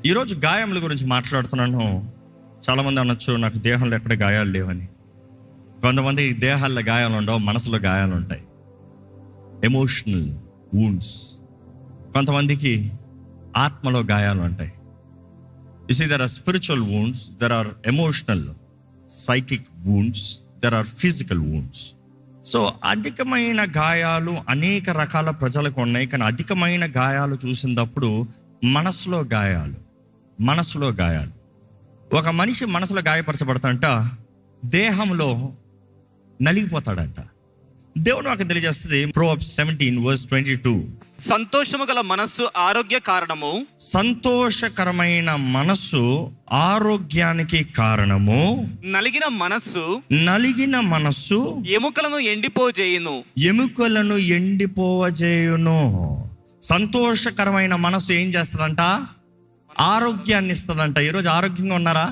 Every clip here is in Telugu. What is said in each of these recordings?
ఈరోజు గాయముల గురించి మాట్లాడుతున్నాను. చాలామంది అనొచ్చు, నాకు దేహంలో ఎక్కడ గాయాలు లేవని. కొంతమంది దేహాల్లో గాయాలు ఉండవు, మనసులో గాయాలు ఉంటాయి, ఎమోషనల్ వూండ్స్. కొంతమందికి ఆత్మలో గాయాలు ఉంటాయి. You see, there are spiritual wounds, there are emotional psychic wounds, there are physical wounds. So అధికమైన గాయాలు అనేక రకాల ప్రజలకు ఉన్నాయి. కానీ అధికమైన గాయాలు చూసినప్పుడు మనసులో గాయాలు. ఒక మనిషి మనసులో గాయపరచబడతాడంట, దేహంలో నలిగిపోతాడంట. దేవుడు నాకు తెలియజేస్తుంది, Proverbs 17:22, సంతోషము గల మనస్సు ఆరోగ్య కారణము, సంతోషకరమైన మనస్సు ఆరోగ్యానికి కారణము, నలిగిన మనస్సు ఎముకలను ఎండిపోజేయును. సంతోషకరమైన మనస్సు ఏం చేస్తుందంట? ఆరోగ్యాన్ని ఇస్తుందంట. ఈరోజు ఆరోగ్యంగా ఉన్నారా?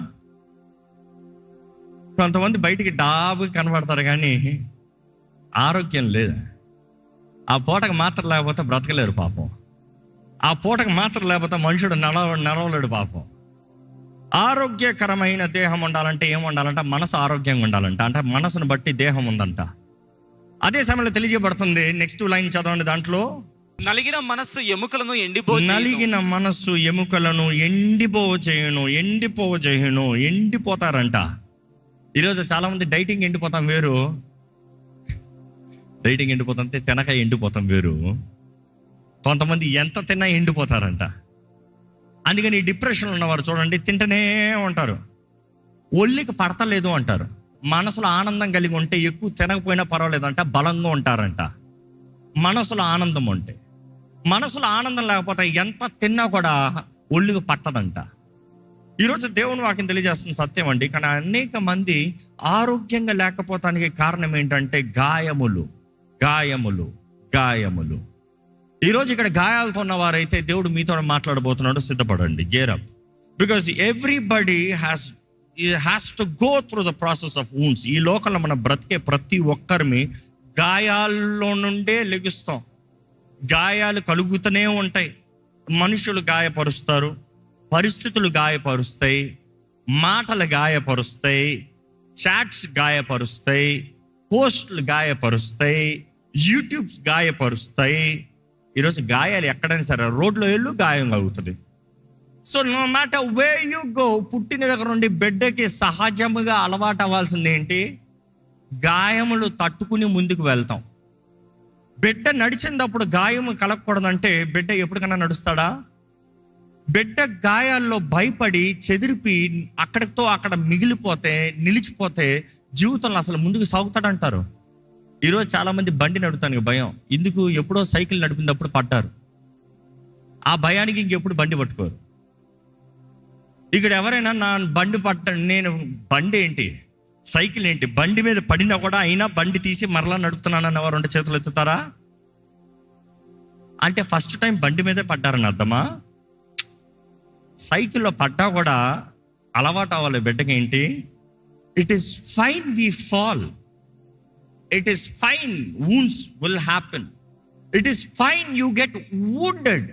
కొంతమంది బయటికి డాబు కనబడతారు కానీ ఆరోగ్యం లేదు. ఆ పూటకు మాత్రం లేకపోతే బ్రతకలేరు పాపం. ఆ పూటకు మాత్రం లేకపోతే మనుషుడు నడవలేడు పాపం. ఆరోగ్యకరమైన దేహం ఉండాలంటే ఏం ఉండాలంట? మనసు ఆరోగ్యంగా ఉండాలంట. అంటే మనసును బట్టి దేహం ఉందంట. అదే సమయంలో తెలియజేయబడుతుంది, నెక్స్ట్ లైన్ చదవండి. దాంట్లో నలిగిన మనస్సు ఎముకలను ఎండిపోతారంట. ఈరోజు చాలా మంది డైటింగ్ ఎండిపోతాం వేరు, డైటింగ్ ఎండిపోతాం, తినక ఎండిపోతాం వేరు. కొంతమంది ఎంత తిన్నా ఎండిపోతారంట. అందుకని డిప్రెషన్ ఉన్నవారు చూడండి, తింటనే ఉంటారు, ఒళ్ళికి పడతలేదు అంటారు. మనసులో ఆనందం కలిగి ఉంటే ఎక్కువ తినకపోయినా పర్వాలేదంట, బలంగా ఉంటారంట. మనసులో ఆనందం ఉంటే. మనసులో ఆనందం లేకపోతే ఎంత తిన్నా కూడా ఒళ్ళుకు పట్టదంట. ఈరోజు దేవుని వాక్యం తెలియజేస్తున్న సత్యం అండి. కానీ అనేక మంది ఆరోగ్యంగా లేకపోవటానికి కారణం ఏంటంటే గాయములు. ఈరోజు ఇక్కడ గాయాలతో ఉన్నవారైతే దేవుడు మీతో మాట్లాడబోతున్నాడు. సిద్ధపడండి, gear up. Because everybody has to go through the process of wounds. ఈ లోకంలో మనం బ్రతికే ప్రతి ఒక్కరిని గాయాల్లో నుండే లెగుస్తాం. గాయాలు కలుగుతూనే ఉంటాయి. మనుషులు గాయపరుస్తారు, పరిస్థితులు గాయపరుస్తాయి, మాటలు గాయపరుస్తాయి, చాట్స్ గాయపరుస్తాయి, పోస్టులు గాయపరుస్తాయి, యూట్యూబ్స్ గాయపరుస్తాయి. ఈరోజు గాయాలు ఎక్కడైనా సరే, రోడ్లో వెళ్ళు గాయం కలుగుతుంది. So no matter way you go, పుట్టిన దగ్గర నుండి బిడ్డకి సహజముగా అలవాటు అవ్వాల్సింది ఏంటి? గాయములు తట్టుకుని ముందుకు వెళ్తాం. బిడ్డ నడిచినప్పుడు గాయము కలగకూడదంటే బిడ్డ ఎప్పటికన్నా నడుస్తాడా? బిడ్డ గాయాల్లో భయపడి చెదిరిపి అక్కడితో అక్కడ నిలిచిపోతే జీవితంలో అసలు ముందుకు సాగుతాడంటారు. ఈరోజు చాలా మంది బండి నడుపుతానికి భయం. ఎందుకు? ఎప్పుడో సైకిల్ నడిపినప్పుడు పడ్డారు. ఆ భయానికి ఇంకెప్పుడు బండి పట్టుకోరు. ఇక్కడ ఎవరైనా నా బండి ఏంటి, సైకిల్ ఏంటి, బండి మీద పడినా కూడా అయినా బండి తీసి మరలా నడుపుతున్నానన్న వారు ఉంటే చేతులు ఎత్తుతారా? అంటే ఫస్ట్ టైం బండి మీదే పడ్డారని అర్థమా? సైకిల్లో పడ్డా కూడా అలవాటు అవ్వాలి బిడ్డకి. ఏంటి? It is fine we fall, it is fine wounds will happen, it is fine you get wounded.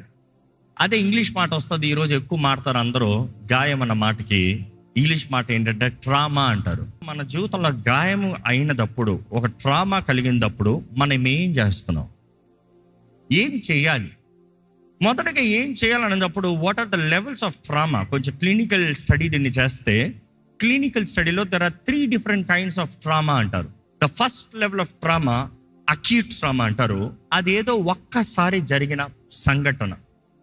అదే ఇంగ్లీష్ మాట వస్తుంది. ఈరోజు ఎక్కువ మాడతారు అందరూ గాయం అన్న మాటకి. ఇంగ్లీష్ మాట ఏంటంటే ట్రామా అంటారు. మన జీవితంలో గాయం అయినప్పుడు, ఒక ట్రామా కలిగినప్పుడు మనం ఏం చేస్తున్నాం, ఏం చేయాలి? మొదటగా ఏం చేయాలన్నప్పుడు what are the levels of trauma? కొంచెం క్లినికల్ స్టడీ దీన్ని చేస్తే, క్లినికల్ స్టడీలో there are 3 different kinds of trauma అంటారు. The first level of trauma acute trauma అంటారు. అదేదో ఒక్కసారి జరిగిన సంఘటన.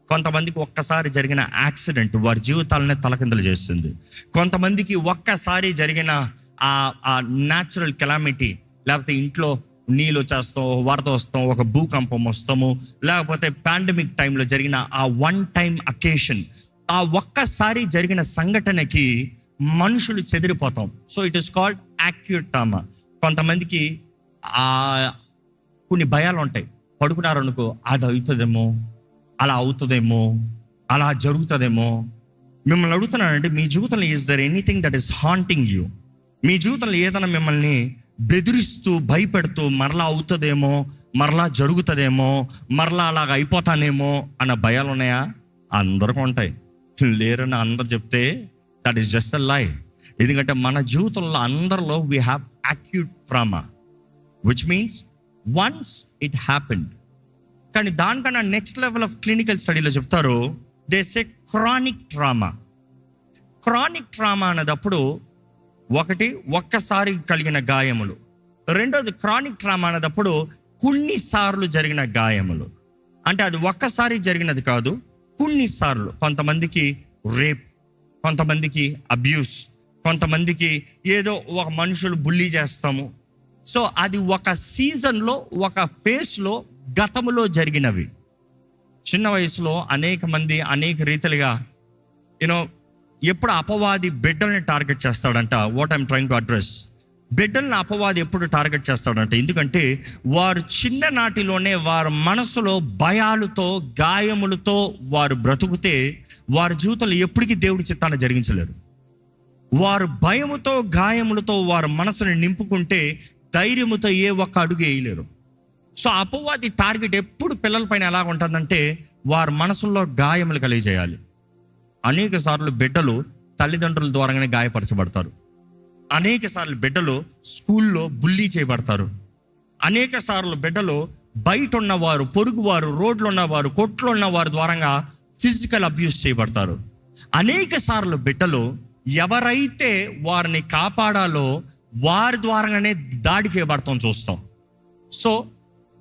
కొంతమందికి ఒక్కసారి జరిగిన యాక్సిడెంట్ వారి జీవితాలనే తలకిందులు చేస్తుంది. కొంతమందికి ఒక్కసారి జరిగిన ఆ న్యాచురల్ కెలామిటీ, లేకపోతే ఇంట్లో నీళ్ళు వచ్చేస్తాం, వరద వస్తాం, ఒక భూకంపం వస్తాము, లేకపోతే పాండమిక్ టైంలో జరిగిన ఆ వన్ టైం అకేషన్, ఆ ఒక్కసారి జరిగిన సంఘటనకి మనుషులు చెదిరిపోతాం. So it is called acute trauma. కొంతమందికి కొన్ని భయాలు ఉంటాయి. పడుకున్నారు అనుకో, అది అవుతుందేమో, అలా అవుతుందేమో, అలా జరుగుతుందేమో. మిమ్మల్ని అడుగుతున్నానంటే, మీ జీవితంలో is there anything that is haunting you? మీ జీవితంలో ఏదైనా మిమ్మల్ని బెదిరిస్తూ, భయపెడుతూ, మరలా అవుతుందేమో, మరలా జరుగుతుందేమో, మరలా అలాగ అయిపోతానేమో అన్న భయాలు ఉన్నాయా? అందరికీ ఉంటాయి. లేరని అందరు చెప్తే దట్ ఈస్ జస్ట్ అ లై. ఎందుకంటే మన జీవితంలో అందరిలో we have acute trauma, which means once it happened. కానీ దానికన్నా నెక్స్ట్ లెవెల్ ఆఫ్ క్లినికల్ స్టడీలో చెప్తారు, they say chronic trauma. Chronic trauma అనేటప్పుడు ఒకటి ఒక్కసారి కలిగిన గాయములు, రెండోది క్రానిక్ ట్రామా అనేటప్పుడు కొన్నిసార్లు జరిగిన గాయములు. అంటే అది ఒక్కసారి జరిగినది కాదు, కొన్నిసార్లు. కొంతమందికి రేప్, కొంతమందికి అబ్యూస్, కొంతమందికి ఏదో ఒక మనుషులు బుల్లీ చేస్తాము. సో అది ఒక సీజన్లో, ఒక ఫేస్లో, గతములో జరిగినవి. చిన్న వయసులో అనేక మంది అనేక రీతిలుగా ఎప్పుడు అపవాది బిడ్డల్ని టార్గెట్ చేస్తాడంట. What I'm trying to address, బిడ్డల్ని అపవాది ఎప్పుడు టార్గెట్ చేస్తాడంటే, ఎందుకంటే వారు చిన్ననాటిలోనే వారి మనసులో భయాలతో, గాయములతో వారు బ్రతుకుతే వారి జీవితంలో ఎప్పటికీ దేవుడి చిత్తాన్ని జరిగించలేరు. వారు భయముతో, గాయములతో వారి మనసుని నింపుకుంటే ధైర్యముతో ఏ ఒక్క అడుగు వేయలేరు. సో అపవాది టార్గెట్ ఎప్పుడు పిల్లలపైన ఎలా ఉంటుందంటే, వారి మనసుల్లో గాయములు కలిగజేయాలి. అనేక సార్లు బిడ్డలు తల్లిదండ్రుల ద్వారానే గాయపరచబడతారు. అనేక సార్లు బిడ్డలు స్కూల్లో బుల్లీ చేయబడతారు. అనేక సార్లు బిడ్డలు బయట ఉన్నవారు, పొరుగువారు, రోడ్లు ఉన్నవారు, కొట్లు ఉన్నవారు ద్వారంగా ఫిజికల్ అబ్యూస్ చేయబడతారు. అనేక సార్లు బిడ్డలు ఎవరైతే వారిని కాపాడాలో వారి ద్వారానే దాడి చేయబడతాం చూస్తాం. సో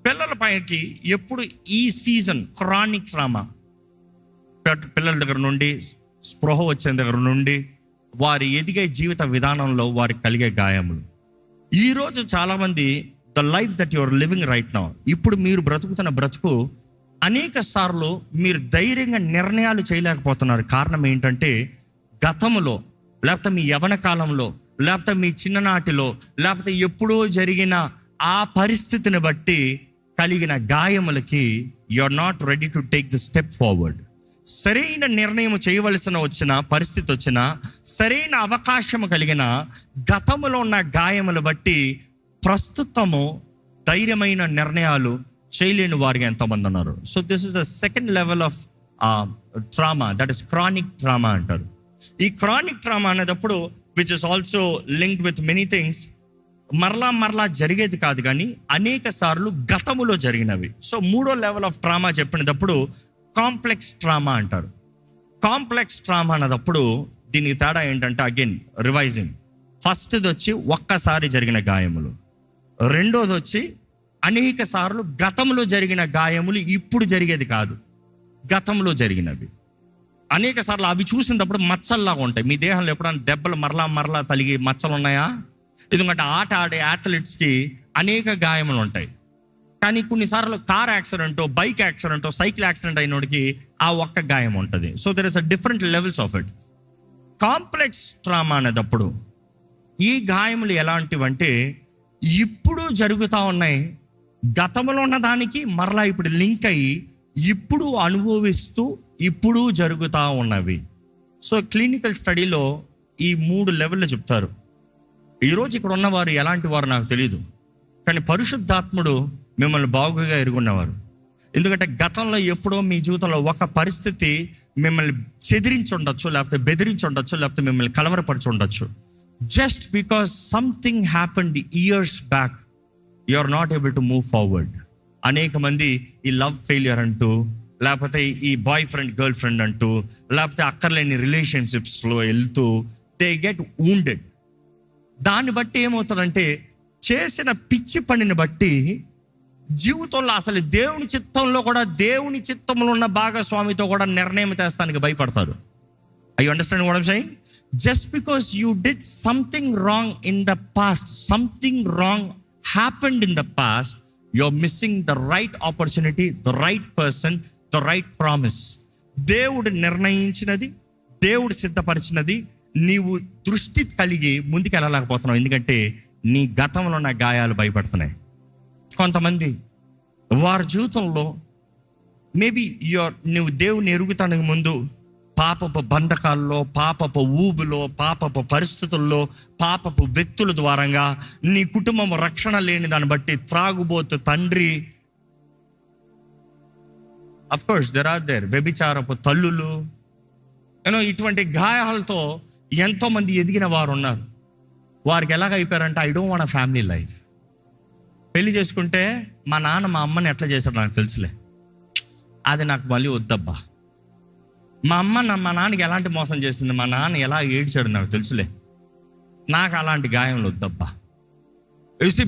పిల్లల పైకి ఎప్పుడు ఈ సీజన్ క్రానిక్ ట్రామా, పిల్లల దగ్గర నుండి స్పృహ వచ్చే దగ్గర నుండి వారి ఎదిగే జీవిత విధానంలో వారికి కలిగే గాయములు. ఈరోజు చాలామంది the life that your living right now, ఇప్పుడు మీరు బ్రతుకుతున్న బ్రతుకు అనేక సార్లు మీరు ధైర్యంగా నిర్ణయాలు చేయలేకపోతున్నారు. కారణం ఏంటంటే, గతములో, లేకపోతే మీ యవ్వన కాలంలో, లేకపోతే మీ చిన్ననాటిలో, లేకపోతే ఎప్పుడో జరిగిన ఆ పరిస్థితిని బట్టి కలిగిన గాయములకి you are not ready to take the step forward. సరైన నిర్ణయం చేయవలసిన వచ్చిన పరిస్థితి వచ్చిన, సరైన అవకాశం కలిగిన గతములో ఉన్న గాయములు బట్టి ప్రస్తుతము ధైర్యమైన నిర్ణయాలు చేయలేని వారికి ఎంతోమంది ఉన్నారు. So this is the second level of trauma, that is chronic trauma అంటారు. ఈ క్రానిక్ ట్రామా అనేటప్పుడు which is also linked with many things, మరలా జరిగేది కాదు, కానీ అనేక సార్లు గతములో జరిగినవి. సో మూడో లెవెల్ ఆఫ్ ట్రామా చెప్పినప్పుడు కాంప్లెక్స్ ట్రామా అంటారు. కాంప్లెక్స్ ట్రామా అన్నదప్పుడు దీనికి తేడా ఏంటంటే, అగైన్ రివైజింగ్, ఫస్ట్ది వచ్చి ఒక్కసారి జరిగిన గాయములు, రెండోది వచ్చి అనేక సార్లు గతంలో జరిగిన గాయములు, ఇప్పుడు జరిగేది కాదు, గతంలో జరిగినవి. అనేక సార్లు అవి చూసినప్పుడు మచ్చల్లాగా ఉంటాయి. మీ దేహంలో ఎప్పుడైనా దెబ్బలు మరలా తలిగి మచ్చలు ఉన్నాయా? ఎందుకంటే ఆట ఆడే అథ్లెట్స్కి అనేక గాయములు ఉంటాయి. కానీ కొన్నిసార్లు కార్ యాక్సిడెంటో, బైక్ యాక్సిడెంటో, సైకిల్ యాక్సిడెంట్ అయినోడికి ఆ ఒక్క గాయం ఉంటుంది. So there is a different levels of it. Complex trauma అనేటప్పుడు ఈ గాయములు ఎలాంటివంటే, ఇప్పుడు జరుగుతూ ఉన్నాయి, గతంలో ఉన్న దానికి మరలా ఇప్పుడు లింక్ అయ్యి ఇప్పుడు అనుభవిస్తూ ఇప్పుడు జరుగుతూ ఉన్నవి. సో క్లినికల్ స్టడీలో ఈ 3 లెవెల్లో చెప్తారు. ఈరోజు ఇక్కడ ఉన్నవారు ఎలాంటి వారు నాకు తెలియదు, కానీ పరిశుద్ధాత్ముడు మిమ్మల్ని బాగుగా ఎరుగున్నవారు. ఎందుకంటే గతంలో ఎప్పుడో మీ జీవితంలో ఒక పరిస్థితి మిమ్మల్ని చెదిరించి ఉండొచ్చు, లేకపోతే బెదిరించి ఉండొచ్చు, లేకపోతే మిమ్మల్ని కలవరపరిచి ఉండొచ్చు. Just because something happened years back, you are not able to move forward. అనేక మంది ఈ లవ్ ఫెయిలియర్ అంటూ, లేకపోతే ఈ బాయ్ ఫ్రెండ్ గర్ల్ ఫ్రెండ్ అంటూ, లేకపోతే అక్కర్లేని రిలేషన్షిప్స్లో వెళ్తూ దే గెట్ వూండెడ్. దాన్ని బట్టి ఏమవుతుందంటే, చేసిన పిచ్చి పనిని బట్టి జీవితంలో అసలు దేవుని చిత్తంలో కూడా, దేవుని చిత్తంలో ఉన్న భాగస్వామితో కూడా నిర్ణయం చేస్తానికి భయపడతారు. I you understand what I'm saying? Just because you did something wrong in the past, something wrong happened in the past, you are missing the right opportunity, the right person, the right promise. దేవుడు నిర్ణయించినది, దేవుడు సిద్ధపరిచినది నీవు దృష్టి కలిగి ముందుకు వెళ్ళలేకపోతున్నావు. ఎందుకంటే నీ గతంలో ఉన్న గాయాలు భయపడుతున్నాయి. కొంతమంది వారి జీవితంలో మేబీ నువ్వు దేవుని ఎరుగుతానికి ముందు పాపపు బంధకాల్లో, పాపపు ఊబులో, పాపపు పరిస్థితుల్లో, పాపపు వ్యక్తుల ద్వారంగా నీ కుటుంబం రక్షణ లేని దాన్ని బట్టి త్రాగుబోతు తండ్రి, అఫ్కోర్స్ దెర్ ఆర్ వ్యభిచారపు తల్లులు, ఇటువంటి గాయాలతో ఎంతోమంది ఎదిగిన వారు ఉన్నారు. వారికి ఎలాగ అయిపోయారంటే, I don't want family life. పెళ్లి చేసుకుంటే మా నాన్న మా అమ్మని ఎట్లా చేశాడు నాకు తెలుసులే, అది నాకు మళ్ళీ వద్దబ్బా. మా నాన్నకి ఎలాంటి మోసం చేసింది, మా నాన్న ఎలా ఏడ్చాడు నాకు తెలుసులే, నాకు అలాంటి గాయంలో వద్దబ్బా. You see,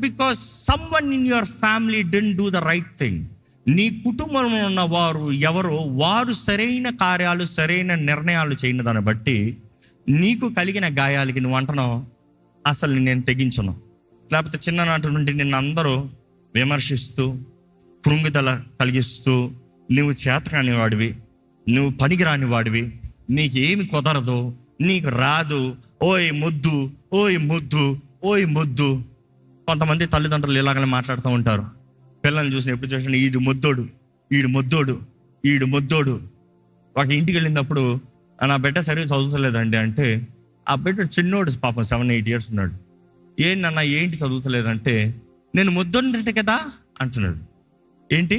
because someone in your family didn't do the right thing. నీ కుటుంబంలో ఉన్న వారు ఎవరో, వారు సరైన కార్యాలు, సరైన నిర్ణయాలు చేయని దాన్ని బట్టి నీకు కలిగిన గాయాలకి నువ్వు అంటున్నావు, అసలు నేను తెగించను. లేకపోతే చిన్ననాటి నుండి నిన్ను అందరూ విమర్శిస్తూ, కృంగిదల కలిగిస్తూ, నువ్వు చేతకాని వాడివి, నువ్వు పనికిరాని వాడివి, నీకు ఏమి కుదరదు, నీకు రాదు, ఓయ్ ముద్దు, ఓయ్ ముద్దు, ఓయ్ ముద్దు. కొంతమంది తల్లిదండ్రులు ఇలాగనే మాట్లాడుతూ ఉంటారు. పిల్లల్ని చూసిన ఎప్పుడు చూసిన ఈడు ముద్దోడు, ఈడు ముద్దోడు, ఈడు ముద్దోడు. ఒక ఇంటికి వెళ్ళినప్పుడు, నా బిడ్డ సరిగ్గా చదువుతలేదండి అంటే, ఆ బిడ్డ చిన్నోడు పాపం 7-8 years ఉన్నాడు. ఏంటన్నా ఏంటి చదువుతలేదంటే, నేను ముద్దోనంట కదా అంటున్నాడు. ఏంటి,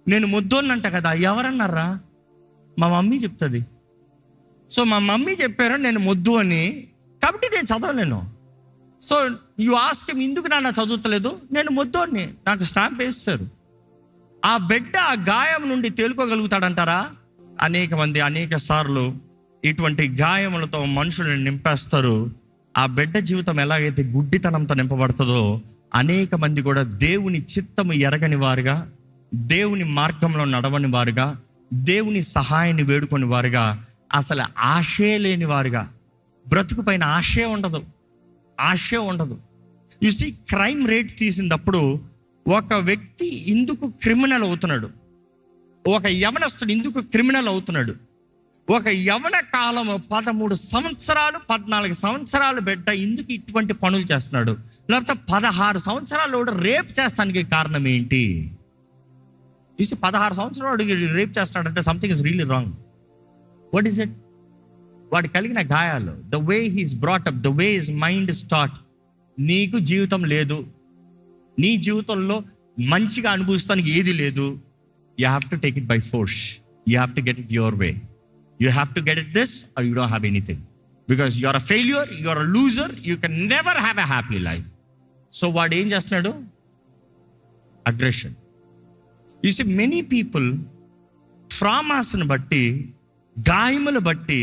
నేను ముద్దోనంట కదా? ఎవరన్నారా? మా మమ్మీ చెప్తుంది. సో మా మమ్మీ చెప్పారు నేను ముద్దు అని, కాబట్టి నేను చదవలేను. సో యు ఆస్క్ హిమ్, ఎందుకు నాన్న చదువుతలేదు? నేను ముద్దోని, నాకు స్టాంప్ వేస్తారు. ఆ బిడ్డ ఆ గాయం నుండి తేలుకోగలుగుతాడంటారా? అనేక సార్లు ఇటువంటి గాయములతో మనుషులను నింపేస్తారు. ఆ బిడ్డ జీవితం ఎలాగైతే గుడ్డితనంతో నింపబడుతుందో, అనేక మంది కూడా దేవుని చిత్తము ఎరగని వారుగా, దేవుని మార్గంలో నడవని వారుగా, దేవుని సహాయాన్ని వేడుకొని వారుగా, అసలు ఆశే లేని వారుగా, బ్రతుకు పైన ఆశే ఉండదు. యు సీ, క్రైమ్ రేట్ తీసినప్పుడు ఒక వ్యక్తి ఇందుకు క్రిమినల్ అవుతున్నాడు, ఒక యవనస్తుడు ఇందుకు క్రిమినల్ అవుతున్నాడు. ఒక యవన కాలము 13 సంవత్సరాలు 14 సంవత్సరాలు బిడ్డ ఇందుకు ఇటువంటి పనులు చేస్తున్నాడు. లేకపోతే 16 సంవత్సరాలు రేప్ చేస్తానికి కారణం ఏంటి? చూసి 16 సంవత్సరాలు రేప్ చేస్తాడంటే something is really wrong. What is it? వాడు కలిగిన గాయాలు, the way he's brought up, the way his mind start. నీకు జీవితం లేదు, నీ జీవితంలో మంచిగా అనుభవిస్తానికి ఏది లేదు. You have to take it by force, you have to get it your way, you have to get it this or you don't have anything. Because you are a failure, you are a loser, you can never have a happy life. So వాడు ఏం చేస్తున్నాడు? Aggression. You see, many people ట్రామాస్ని బట్టి, గాయములు బట్టి,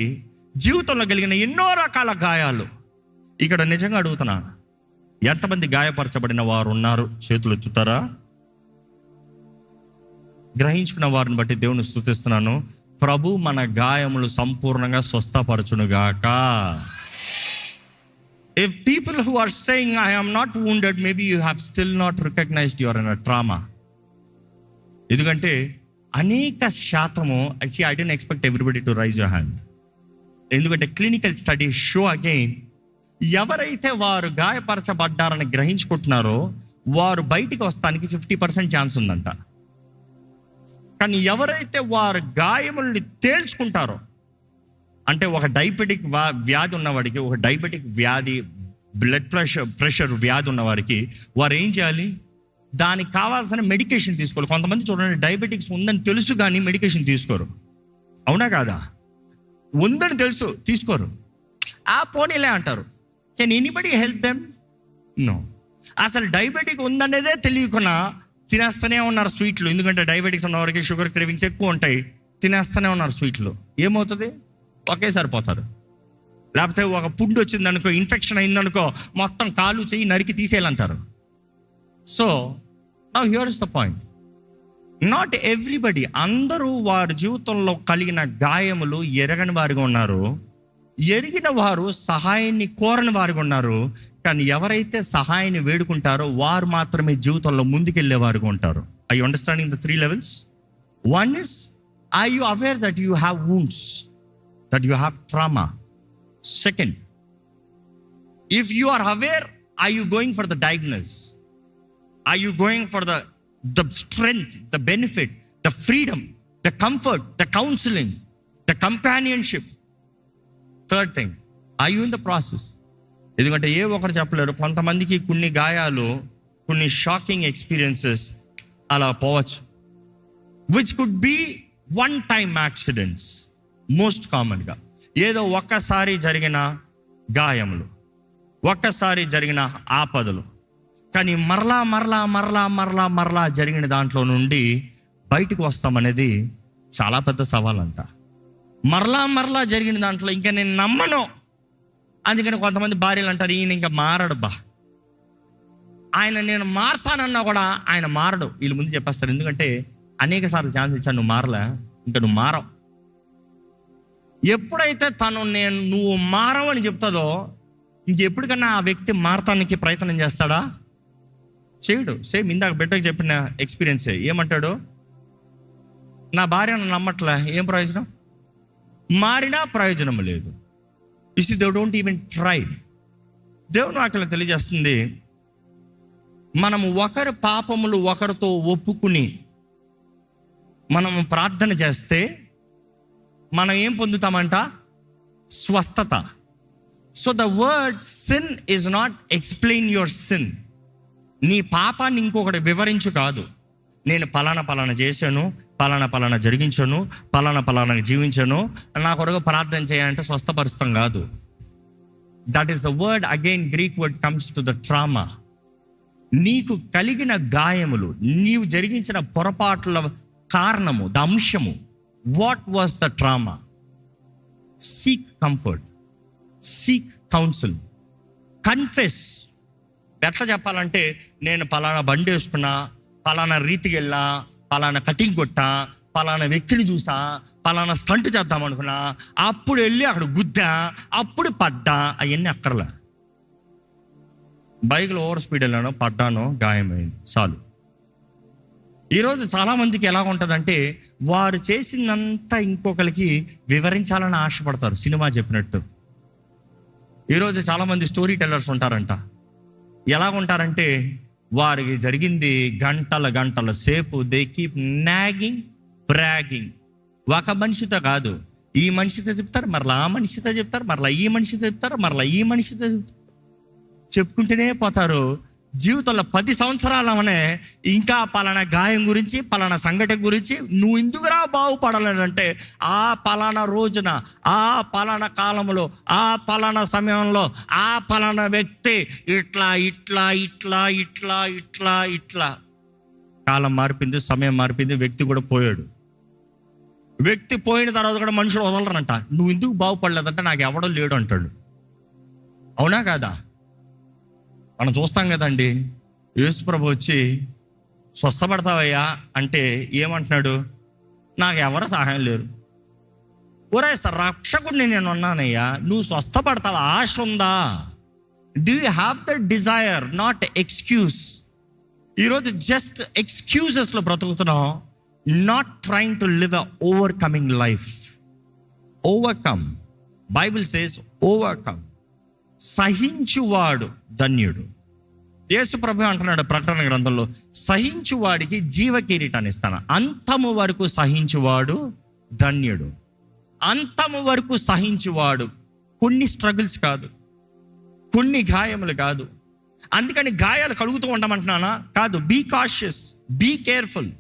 జీవితంలో కలిగిన ఎన్నో రకాల గాయాలు. ఇక్కడ నిజంగా అడుగుతున్నా, ఎంతమంది గాయపరచబడిన వారు ఉన్నారు? చేతులు ఎత్తుతారా? గ్రహించుకున్న వారిని బట్టి దేవుని స్తుతిస్తున్నాను. ప్రభు మన గాయములు సంపూర్ణంగా స్వస్థపరచునుగాక. If people who are saying I am not wounded, maybe you have still not recognized you are in a trauma. ఎందుకంటే అనేక శాతము, actually I didn't expect everybody to raise your hand. ఎందుకంటే క్లినికల్ స్టడీస్ షో అగైన్, ఎవరైతే వారు గాయపరచబడ్డారని గ్రహించుకుంటున్నారో వారు బయటికి వస్తానికి 50% ఛాన్స్ ఉందంట. కానీ ఎవరైతే వారు గాయముల్ని తేల్చుకుంటారో, అంటే ఒక డయాబెటిక్ వ్యాధి ఉన్నవాడికి, ఒక డయాబెటిక్ వ్యాధి, బ్లడ్ ప్రెషర్ వ్యాధి ఉన్నవారికి వారు ఏం చేయాలి? దానికి కావాల్సిన మెడికేషన్ తీసుకోవాలి. కొంతమంది చూడండి, డయాబెటిక్స్ ఉందని తెలుసు కానీ మెడికేషన్ తీసుకోరు. అవునా కాదా? ఉందని తెలుసు, తీసుకోరు. ఆ పోనీలే అంటారు. Can anybody help them? No. అసలు డయాబెటిక్ ఉందనేదే తెలియకుండా తినేస్తూనే ఉన్నారు స్వీట్లు. ఎందుకంటే డయాబెటిక్స్ ఉన్న వారికి షుగర్ క్రేవింగ్స్ ఎక్కువ ఉంటాయి, తినేస్తూనే ఉన్నారు స్వీట్లు. ఏమవుతుంది? ఒకేసారి పోతారు. లేకపోతే ఒక పుండు వచ్చిందనుకో, ఇన్ఫెక్షన్ అయిందనుకో, మొత్తం కాలు చెయ్యి నరికి తీసేయాలంటారు. So now here is the point. Not everybody, అందరూ వారి జీవితంలో కలిగిన గాయములు ఎరగని వారిగా ఉన్నారు, ఎరిగిన వారు సహాయాన్ని కోరని వారిగా ఉన్నారు. కానీ ఎవరైతే సహాయాన్ని వేడుకుంటారో వారు మాత్రమే జీవితంలో ముందుకెళ్ళే వారిగా ఉంటారు. I you understanding the 3 levels? One is, are you aware that you have wounds, that you have trauma? Second, if you are aware, are you going for the diagnosis? Are you going for the strength, the benefit, the freedom, the comfort, the counseling, the companionship? Third thing, are you in the process? ఎందుకంటే ఏ ఒకరు చెప్పలేరు. కొంతమందికి కొన్ని గాయాలు, కొన్ని షాకింగ్ ఎక్స్పీరియన్సెస్ అలా పోవచ్చు, which could be one time accidents. Most కామన్గా ఏదో ఒక్కసారి జరిగిన గాయములు, ఒక్కసారి జరిగిన ఆపదలు. కానీ మరలా జరిగిన దాంట్లో నుండి బయటకు వస్తామనేది చాలా పెద్ద సవాల్ అంట. మరలా జరిగిన దాంట్లో ఇంకా నేను నమ్మను. అందుకని కొంతమంది భార్యలు అంటారు, ఈయన ఇంకా మారడు బా, ఆయన నేను మారతానన్నా కూడా ఆయన మారడు. వీళ్ళు ముందు చెప్పేస్తారు, ఎందుకంటే అనేక సార్లు ఛాన్స్ ఇచ్చాను, నువ్వు మారలే, ఇంకా నువ్వు మారవు. ఎప్పుడైతే నువ్వు మారవు అని చెప్తుందో ఇంకెప్పటికన్నా ఆ వ్యక్తి మారటానికి ప్రయత్నం చేస్తాడా? చేయడు. సేమ్ ఇందాక బిడ్డకు చెప్పిన ఎక్స్పీరియన్సే. ఏమంటాడు, నా భార్య నన్ను నమ్మట్లే, ఏం ప్రయోజనం? మారినా ప్రయోజనం లేదు. Is they don't even try. దేవుని వాక్యం తెలియజేస్తుంది, మనము ఒకరి పాపములు ఒకరితో ఒప్పుకుని మనము ప్రార్థన చేస్తే మనం ఏం పొందుతామంట? స్వస్థత. So the word sin is not explain your sin. నీ పాపాన్ని ఇంకొకటి వివరించు కాదు. నేను పలానా చేశాను, పలానా జరిగించాను, పలానా జీవించాను, నా కొరకు ప్రార్థన చేయాలంటే స్వస్థపరుస్తాం కాదు. That is the word. Again Greek word comes to the trauma. నీకు కలిగిన గాయములు, నీవు జరిగించిన పొరపాట్ల కారణము, ద అంశము, what was the trauma? Seek comfort, seek council, confess. ఎట్లా చెప్పాలంటే, నేను పలానా బండి వేసుకున్నా, పలానా రీతికి వెళ్ళా, పలానా కటింగ్ కొట్టా, పలానా వ్యక్తిని చూసా, పలానా స్టంట్ చేద్దాం అనుకున్నా, అప్పుడు వెళ్ళి అక్కడ గుద్దా, అప్పుడు పడ్డా. అవన్నీ అక్కర్లే. బైక్లో ఓవర్ స్పీడ్ వెళ్ళాను, పడ్డాను, గాయమైంది, చాలు. ఈరోజు చాలామందికి ఎలా ఉంటుందంటే, వారు చేసిందంతా ఇంకొకరికి వివరించాలని ఆశపడతారు. సినిమా చెప్పినట్టు ఈరోజు చాలామంది స్టోరీ టెల్లర్స్ ఉంటారంట. ఎలా ఉంటారంటే, వారికి జరిగింది గంటల సేపు దే కీప్ నాగింగ్, బ్రాగింగ్. ఒక మనిషితో కాదు, ఈ మనిషితో చెప్తారు, మరలా ఆ మనిషితో చెప్తారు, మరలా ఈ మనిషితో చెప్తారు, మరలా ఈ మనిషితో చెప్పుకుంటూనే పోతారు. జీవితంలో 10 సంవత్సరాలనే ఇంకా పలానా గాయం గురించి, పలానా సంఘటన గురించి, నువ్వు ఎందుకురా బాగుపడాలంటే, ఆ పలానా రోజున, ఆ పలానా కాలంలో, ఆ పలానా సమయంలో, ఆ పలానా వ్యక్తి ఇట్లా. కాలం మారిపోయింది, సమయం మారిపోయింది, వ్యక్తి కూడా పోయాడు. వ్యక్తి పోయిన తర్వాత కూడా మనుషులు వదలరంట. నువ్వు ఎందుకు బాగుపడలేదంటే, నాకు ఎవడో లేడు అంటాడు. అవునా కాదా? మనం చూస్తాం కదండి. యేసుప్రభు వచ్చి స్వస్థపడతావయ్యా అంటే ఏమంటున్నాడు? నాకు ఎవరు సహాయం లేరు. ఒరే రక్షకుడిని నేను ఉన్నానయ్యా, నువ్వు స్వస్థపడతావా? ఆశ ఉందా? Do you have the desire, not excuse. ఈరోజు జస్ట్ ఎక్స్క్యూజెస్లో బ్రతుకుతున్నాం, not trying to live a overcoming life. Overcome. Bible says overcome. సహించువాడు ధన్యుడు. యేసు ప్రభు అంటున్నాడు ప్రకటన గ్రంథంలో, సహించువాడికి జీవ కిరీటాన్ని ఇస్తాను. అంతము వరకు సహించువాడు ధన్యుడు. అంతము వరకు సహించువాడు. కొన్ని స్ట్రగుల్స్ కాదు, కొన్ని గాయములు కాదు. అందుకని గాయాలు కలుగుతూ ఉండమంటున్నానా? కాదు. Be cautious, be careful,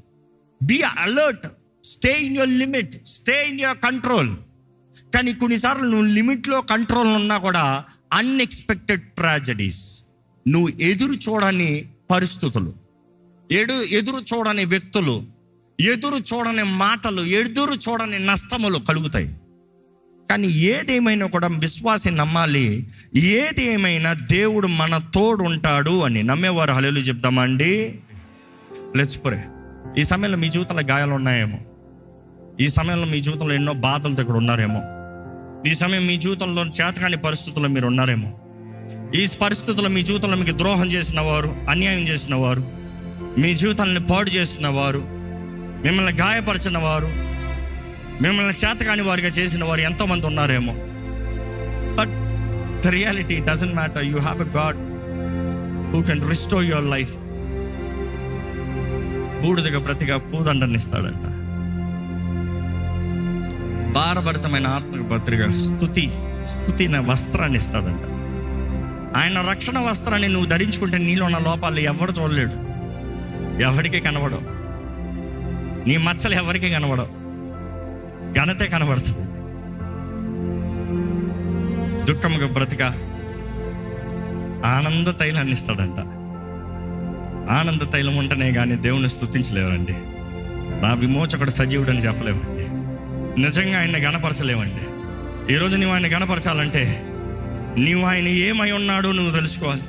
be alert, stay in your limit, stay in your control. కానీ కొన్నిసార్లు నువ్వు లిమిట్లో, కంట్రోల్ ఉన్నా కూడా అన్ఎక్స్పెక్టెడ్ ట్రాజడీస్, నువ్వు ఎదురు చూడని పరిస్థితులు, ఎదురు చూడని వ్యక్తులు, ఎదురు చూడని మాటలు, ఎదురు చూడని నష్టములు కలుగుతాయి. కానీ ఏదేమైనా కూడా విశ్వాసి నమ్మాలి, ఏది ఏమైనా దేవుడు మన తోడు ఉంటాడు అని. నమ్మేవారు హల్లెలూయా చెప్తామండి. Let's pray. ఈ సమయంలో మీ జీవితంలో గాయాలు ఉన్నాయేమో, ఈ సమయంలో మీ జీవితంలో ఎన్నో బాధలతో ఇక్కడ ఉన్నారేమో, ఈ సమయం మీ జీవితంలో చేతకాని పరిస్థితుల్లో మీరు ఉన్నారేమో, ఈ పరిస్థితుల్లో మీ జీవితంలో మీకు ద్రోహం చేసిన వారు, అన్యాయం చేసిన వారు, మీ జీవితాన్ని పాడు చేసిన వారు, మిమ్మల్ని గాయపరిచిన వారు, మిమ్మల్ని చేతకాని వారిగా చేసిన వారు ఎంతోమంది ఉన్నారేమో. But the reality doesn't matter. You have a God who can restore your life. బూడిదగా ప్రతిగా పూదండని ఇస్తాడంట. భారభరితమైన ఆత్మక పత్రిక స్తుతి వస్త్రాన్ని ఇస్తాడంట. ఆయన రక్షణ వస్త్రాన్ని నువ్వు ధరించుకుంటే నీలో ఉన్న లోపాలు ఎవరు చూడలేడు, ఎవరికి కనబడవు, నీ మచ్చలు ఎవరికి కనబడవు, ఘనతే కనబడుతుంది. దుఃఖముగా బ్రతిక ఆనంద తైలాన్ని ఇస్తాడంట. ఆనంద తైలం ఉంటేనే కానీ దేవుని స్తుతించలేవండి. నా విమోచకుడు సజీవుడు అని చెప్పలేమండి. నిజంగా ఆయన్ని గణపరచలేమండి. ఈరోజు నువ్వు ఆయన గణపరచాలంటే నీవు ఆయన ఏమై ఉన్నాడో నువ్వు తెలుసుకోవాలి.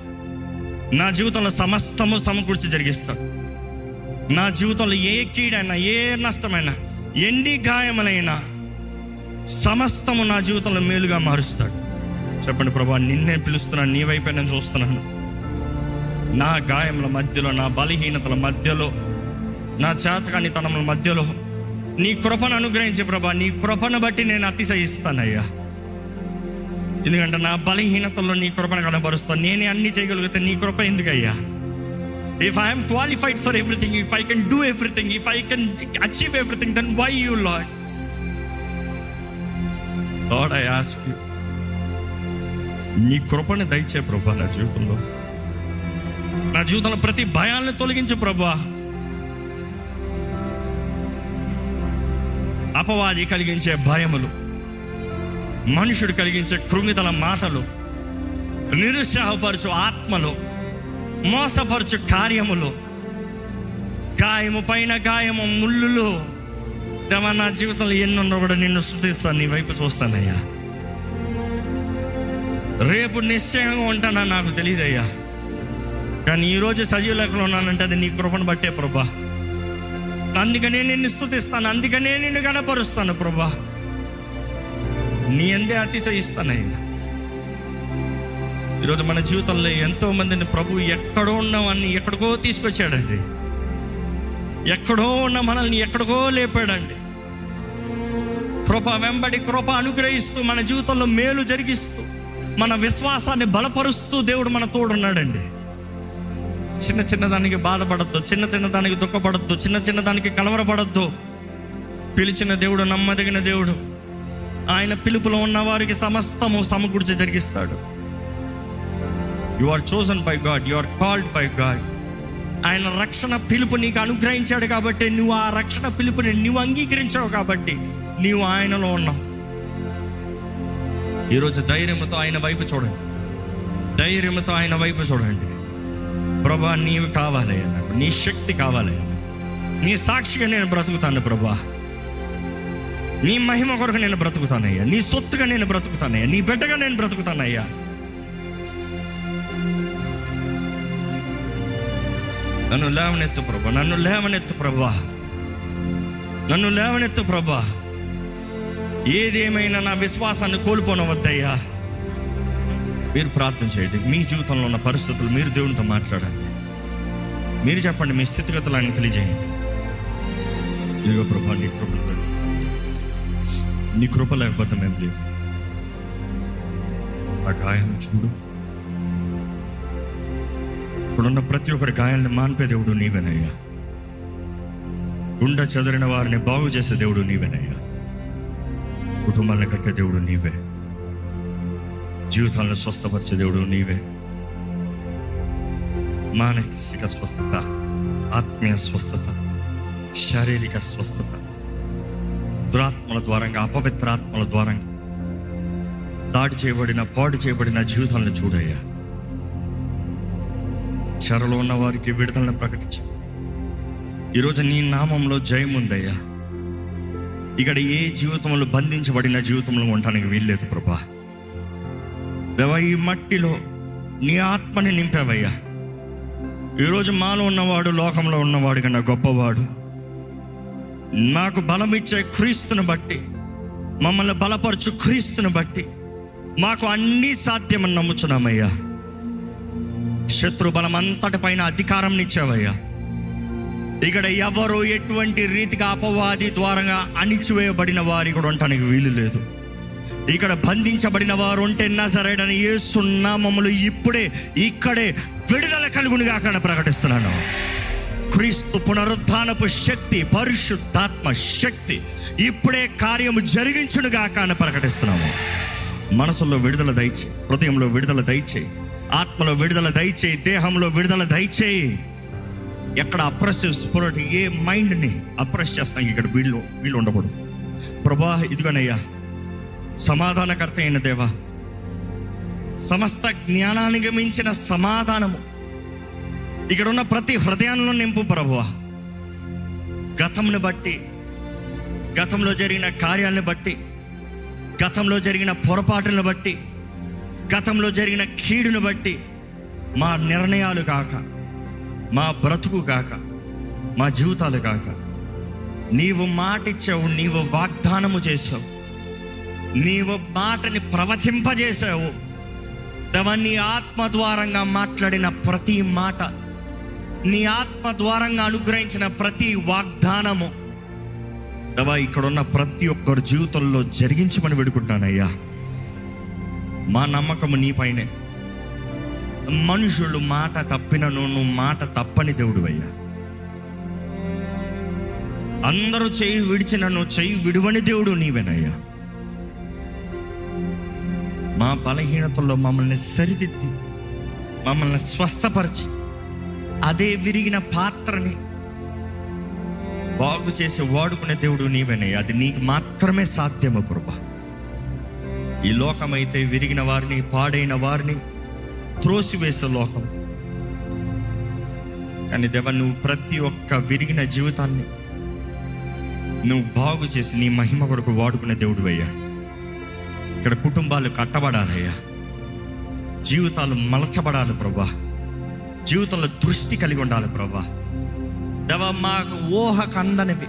నా జీవితంలో సమస్తము సమకూర్చి జరిగిస్తాడు. నా జీవితంలో ఏ కీడైనా, ఏ నష్టమైనా, ఎన్ని గాయములైనా సమస్తము నా జీవితంలో మేలుగా మారుస్తాడు. చెప్పండి, ప్రభా నిన్నే పిలుస్తున్నాను, నీ వైపే నేను చూస్తున్నాను. నా గాయముల మధ్యలో, నా బలహీనతల మధ్యలో, నా చేతకానితనముల మధ్యలో నీ కృపను అనుగ్రహించే ప్రభా. నీ కృపను బట్టి నేను అతిశయిస్తానయ్యా. ఎందుకంటే నా బలహీనతల్లో నీ కృపను కనబరుస్తాను. నేనే అన్ని చేయగలిగితే నీ కృప ఎందుకయ్యా? If I'm qualified for everything, if I can do everything, if I can achieve everything, then why you Lord? Lord, I ask you, నీ కృపను దయచే ప్రభా. నా జీవితంలో ప్రతి భయాలను తొలగించు ప్రభా. అపవాది కలిగించే భయములు, మనుషుడు కలిగించే కృంగితల మాటలు, నిరుత్సాహపరచు ఆత్మలు, మోసపరచు కార్యములు, గాయము పైన గాయము, ముళ్ళులు, దేవా నా జీవితంలో ఎన్నున్నా కూడా నిన్ను స్తుతిస్తాను, నీ వైపు చూస్తానయ్యా. రేపు నిశ్చయంగా ఉంటానా నాకు తెలియదయ్యా, కానీ ఈరోజు సజీవ లెక్కలో ఉన్నానంటే అది నీ కృపను బట్టే ప్రభా. అందుకనే నిన్ను స్తుతిస్తాను, అందుకనే నిన్ను గణపరుస్తాను ప్రభా. నీ అందే అతిశయిస్తానయ్యా. ఈరోజు మన జీవితంలో ఎంతో మందిని ప్రభు ఎక్కడో ఉన్నవాన్ని ఎక్కడికో తీసుకొచ్చాడండి. ఎక్కడో ఉన్న మనల్ని ఎక్కడికో లేపాడండి. కృప వెంబడి కృప అనుగ్రహిస్తూ మన జీవితంలో మేలు జరిగిస్తూ మన విశ్వాసాన్ని బలపరుస్తూ దేవుడు మన తోడున్నాడండి. చిన్న చిన్నదానికి బాధపడద్దు, చిన్న చిన్నదానికి దుఃఖపడద్దు, చిన్న చిన్నదానికి కలవరపడద్దు. పిలిచిన దేవుడు నమ్మదగిన దేవుడు. ఆయన పిలుపులో ఉన్న వారికి సమస్తము సమకూర్చి జరిగిస్తాడు. You are chosen by God, you are called by God. ఆయన రక్షణ పిలుపు నీకు అనుగ్రహించాడు కాబట్టి నువ్వు ఆ రక్షణ పిలుపుని నువ్వు అంగీకరించావు కాబట్టి నీవు ఆయనలో ఉన్నావు. ఈరోజు ధైర్యంతో ఆయన వైపు చూడండి, ధైర్యంతో ఆయన వైపు చూడండి. ప్రభా నీవు కావాలయ్యా, నాకు నీ శక్తి కావాలయ్యా. నీ సాక్షిగా నేను బ్రతుకుతాను ప్రభా. నీ మహిమ కొరకు నేను బ్రతుకుతానయ్యా. నీ సొత్తుగా నేను బ్రతుకుతానయ్యా. నీ బిడ్డగా నేను బ్రతుకుతానయ్యా. నన్ను లేవనెత్తు ప్రభా, నన్ను లేవనెత్తు ప్రభా, నన్ను లేవనెత్తు ప్రభా. ఏదేమైనా నా విశ్వాసాన్ని కోల్పోనవద్దయ్యా. మీరు ప్రార్థన చేయండి. మీ జీవితంలో ఉన్న పరిస్థితులు మీరు దేవునితో మాట్లాడండి. మీరు చెప్పండి, మీ స్థితిగతులు ఆయన తెలియజేయండి. ఇదిగో ప్రభా, నీ కృప, నీ కృప లేకపోతే మేము లేవు. ఆ గాయం చూడు. ఇప్పుడున్న ప్రతి ఒక్కరి గాయాలను మాన్పే దేవుడు నీవేనయ్యా. గుండె చెదరిన వారిని బాగు చేసే దేవుడు నీవేనయ్యా. కుటుంబాలను కట్టే దేవుడు నీవే. జీవితాలను స్వస్థపరిచే దేవుడు నీవే. మానసిక స్వస్థత, ఆత్మీయ స్వస్థత, శారీరక స్వస్థత, దురాత్మల ద్వారంగా, అపవిత్రాత్మల ద్వారంగా దాడి చేయబడిన, పాడు చేయబడిన జీవితాలను చూడయ్యా. చెరలో ఉన్న వారికి విడుదలను ప్రకటించు. ఈరోజు నీ నామంలో జయం ఉందయ్యా. ఇక్కడ ఏ జీవితంలో బంధించబడిన జీవితంలో ఉండటానికి వీల్లేదు ప్రభా. దేవా, ఈ మట్టిలో నీ ఆత్మని నింపావయ్యా. ఈరోజు మాలో ఉన్నవాడు లోకంలో ఉన్నవాడు కన్నా గొప్పవాడు. నాకు బలమిచ్చే క్రీస్తుని బట్టి, మమ్మల్ని బలపరచు క్రీస్తుని బట్టి మాకు అన్నీ సాధ్యమని నమ్ముచున్నామయ్యా. శత్రు బలం అంతటి పైన అధికారం ఇచ్చావయ్యా. ఇక్కడ ఎవరు ఎటువంటి రీతిగా అపవాది ద్వారంగా అణిచివేయబడిన వారి కూడా ఉండటానికి వీలు లేదు. ఇక్కడ బంధించబడిన వారు ఉంటే నజరేయుడైన యేసు నామములో ఇప్పుడే ఇక్కడే విడుదల కలుగునుగా అక్కడ ప్రకటిస్తున్నాను. క్రీస్తు పునరుద్ధానపు శక్తి, పరిశుద్ధాత్మ శక్తి ఇప్పుడే కార్యము జరిగించునుగా అక్కడ ప్రకటిస్తున్నాము. మనసులో విడుదల దయచేయి, హృదయంలో విడుదల దయచేయి, ఆత్మలో విడుదల దయచేయి, దేహంలో విడుదల దయచేయి. ఎక్కడ అప్రెసివ్ స్పిరిట్, ఏ మైండ్ని అప్రెస్ చేస్తాం ఇక్కడ వీళ్ళు ఉండకూడదు ప్రభా. ఇదిగోనయ్యా, సమాధానకర్త అయిన దేవా, సమస్త జ్ఞానానికి మించిన సమాధానము ఇక్కడ ఉన్న ప్రతి హృదయంలో నింపు ప్రభువా. గతంను బట్టి, గతంలో జరిగిన కార్యాలను బట్టి, గతంలో జరిగిన పొరపాటులను బట్టి, గతంలో జరిగిన కీడును బట్టి మా నిర్ణయాలు కాక, మా బ్రతుకు కాక, మా జీవితాలు కాక, నీవు మాటిచ్చావు, నీవు వాగ్దానము చేసావు, నీవు మాటని ప్రవచింపజేసావు. దేవా, నీ ఆత్మ ద్వారంగా మాట్లాడిన ప్రతి మాట, నీ ఆత్మ ద్వారంగా అనుగ్రహించిన ప్రతి వాగ్దానము దేవా ఇక్కడున్న ప్రతి ఒక్కరి జీవితంలో జరిగించమని వేడుకుంటున్నానయ్యా. మా నమ్మకము నీపైనే. మనుషులు మాట తప్పినను నువ్వు మాట తప్పని దేవుడివయ్యా. అందరూ చేయి విడిచిన నువ్వు చేయి విడువని దేవుడు నీవేనయ్యా. మా బలహీనతల్లో మమ్మల్ని సరిదిద్ది, మమ్మల్ని స్వస్థపరిచి, అదే విరిగిన పాత్రని బాగు చేసి వాడుకునే దేవుడు నీవేనయ్యా. అది నీకు మాత్రమే సాధ్యము ప్రభా. ఈ లోకమైతే విరిగిన వారిని, పాడైన వారిని త్రోసివేసే లోకం. కానీ దేవా, నువ్వు ప్రతి ఒక్క విరిగిన జీవితాన్ని నువ్వు బాగు చేసి నీ మహిమ కొరకు వాడుకునే దేవుడు అయ్యా. ఇక్కడ కుటుంబాలు కట్టబడాలయ్యా, జీవితాలు మలచబడాలి ప్రభా, జీవితంలో దృష్టి కలిగి ఉండాలి ప్రభా. దేవా, మాకు ఊహ కందనివి,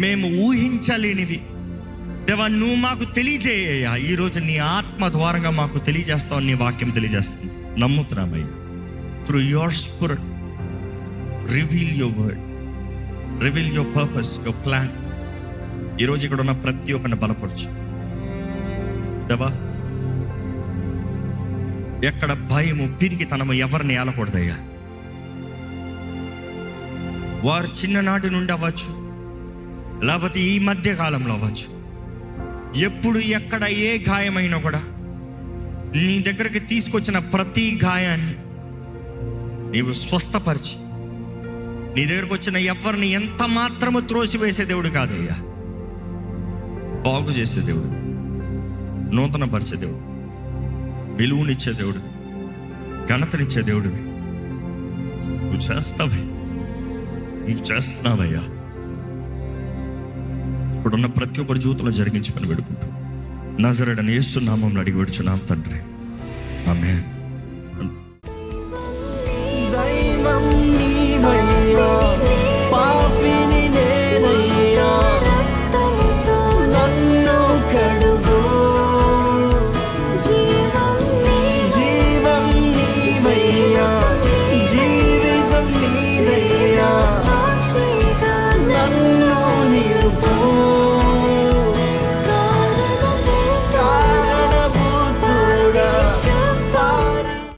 మేము ఊహించలేనివి దేవా నువ్వు మాకు తెలియజేయ్యా. ఈరోజు నీ ఆత్మ ద్వారంగా మాకు తెలియజేస్తావు, నీ వాక్యం తెలియజేస్తుంది. నమ్ముతున్నామయ్యా. Through your spirit reveal your word, reveal your purpose, your plan. ఈరోజు ఇక్కడ ఉన్న ప్రతి ఒక్కరిని బలపరచు దేవా. ఎక్కడ భయము, పిరికితనము ఎవరిని ఏలకూడదయ్యా. వారు చిన్ననాటి నుండి అవ్వచ్చు, లేకపోతే ఈ మధ్య కాలంలో అవ్వచ్చు, ఎప్పుడు ఎక్కడ ఏ గాయమైనా కూడా నీ దగ్గరికి తీసుకొచ్చిన ప్రతి గాయాన్ని నీవు స్వస్థపరిచి, నీ దగ్గరకు వచ్చిన ఎవరిని ఎంత మాత్రము త్రోసివేసే దేవుడు కాదయ్యా. బాగు చేసే దేవుడు, నూతన పరిచే దేవుడు, విలువనిచ్చే దేవుడు, ఘనతనిచ్చే దేవుడివి. నువ్వు చేస్తావే, నువ్వు చేస్తున్నావయ్యా. ఇక్కడున్న ప్రతి ఒక్కరి జీవితంలో జరిగించి పని పెడుకుంటూ నజరేయుడైన యేసు నామములో అడిగి వేడుచున్నాం తండ్రి, ఆమేన్.